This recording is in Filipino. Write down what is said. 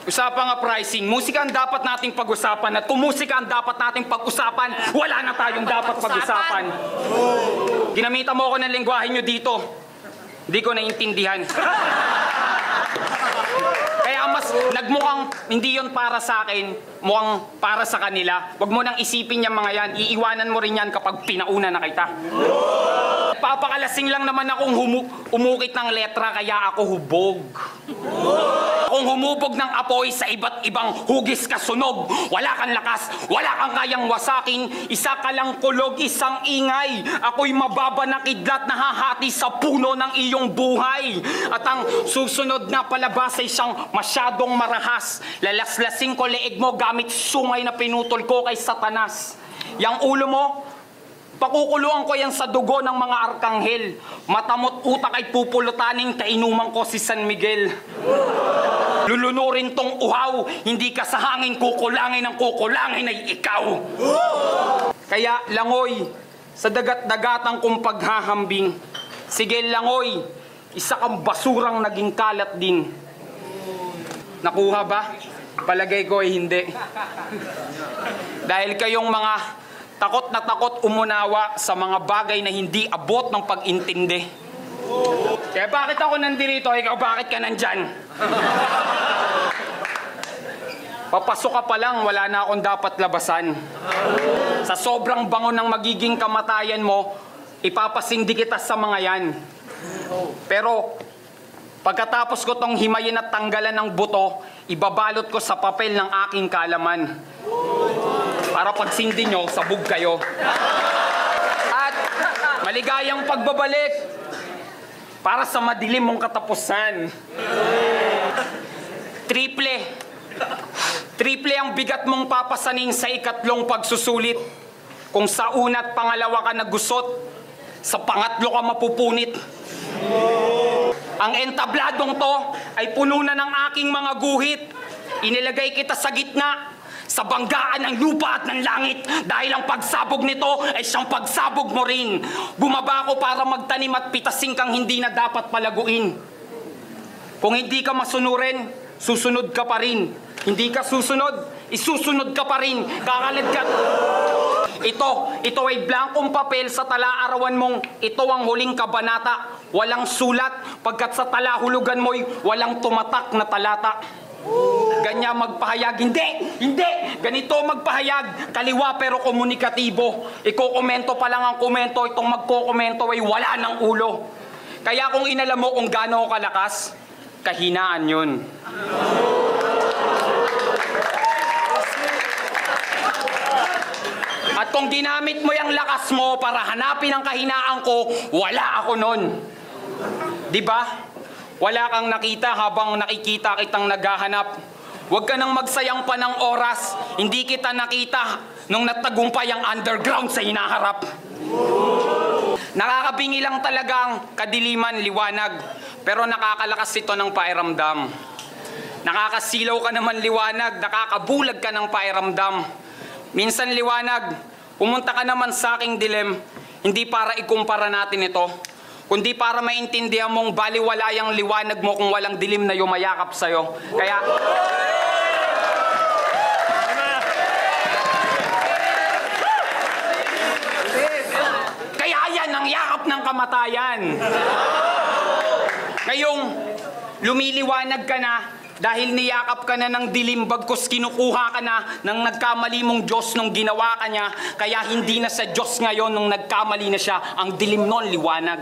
Usapan nga pricing. Musika ang dapat nating pag-usapan. At kung musika ang dapat nating pag-usapan, wala na tayong dapat pag-usapan. Ginamitan mo ako ng lengguwahe nyo dito. Hindi ko naiintindihan. Kaya mas nagmukhang hindi yon para sa akin, mukhang para sa kanila. Huwag mo nang isipin yung mga yan. Iiwanan mo rin yan kapag pinauna na kita. Papakalasing lang naman akong umukit ng letra, kaya ako hubog. Kung humubog ng apoy sa iba't ibang hugis kasunog, wala kang lakas, wala kang kayang wasakin, isa ka lang kulog, isang ingay. Ako'y mababa na kidlat na hahati sa puno ng iyong buhay. At ang susunod na palabas ay siyang masyadong marahas. Lalaslasing ko leeg mo gamit sungay na pinutol ko kay Satanas. Yang ulo mo, pakukuluan ko yan sa dugo ng mga arkanghel. Matamot utak ay pupulutaning kainuman ko si San Miguel. Lulunurin tong uhaw, hindi ka sa hangin kukulangin, ang kukulangin ay ikaw. Kaya langoy, sa dagat-dagatang kong paghahambing, sige langoy, isa kang basurang naging kalat din. Nakuha ba? Palagay ko ay hindi. Dahil kayong mga takot na takot umunawa sa mga bagay na hindi abot ng pag-intindi. Kaya bakit ako nandito, ikaw bakit ka nandyan? Papasok ka pa lang, wala na akong dapat labasan. Sa sobrang bango ng magiging kamatayan mo, ipapasindi kita sa mga yan. Pero pagkatapos ko tong himayin at tanggalan ng buto, ibabalot ko sa papel ng aking kaalaman. Para pagsindi nyo, sabog kayo. At maligayang pagbabalik para sa madilim mong katapusan. Triple ang bigat mong papasaning sa ikatlong pagsusulit. Kung sa una't pangalawa ka nagusot, sa pangatlo ka mapupunit. Ang entabladong to ay puno na ng aking mga guhit. Inilagay kita sa gitna, sa banggaan ng lupa at ng langit, dahil ang pagsabog nito ay siyang pagsabog mo rin. Bumaba ako para magtanim at pitasin kang hindi na dapat palaguin. Kung hindi ka masunurin, susunod ka pa rin. Hindi ka susunod, isusunod ka pa rin. Kakalad ka. Ito ay blankong papel sa tala-arawan mong ito ang huling kabanata. Walang sulat, pagkat sa talahulugan mo'y walang tumatak na talata. Ganyan magpahayag. Hindi! Ganito magpahayag. Kaliwa pero komunikatibo. Iko-komento pa lang ang komento. Itong magko-komento ay wala ng ulo. Kaya kung inalam mo kung gaano kalakas, kahinaan yun. At kung ginamit mo yung lakas mo para hanapin ang kahinaan ko, wala ako nun. Diba? Wala kang nakita habang nakikita kitang naghahanap. Huwag ka nang magsayang pa ng oras. Hindi kita nakita nung natagumpay ang underground sa hinaharap. Nakakabingi lang talagang kadiliman, liwanag. Pero nakakalakas ito ng pakiramdam. Nakakasilaw ka naman liwanag, nakakabulag ka ng pakiramdam. Minsan liwanag, pumunta ka naman sa aking dilim, hindi para ikumpara natin ito, kundi para maintindihan mong baliwala yung liwanag mo kung walang dilim na yumayakap sa'yo. Kaya yan ang yakap ng kamatayan. Ngayong lumiliwanag ka na dahil niyakap ka na ng dilim, bagkus kinukuha ka na ng nagkamali mong Diyos nung ginawa ka niya, kaya hindi na sa Diyos ngayon nung nagkamali na siya, ang dilim nun liwanag.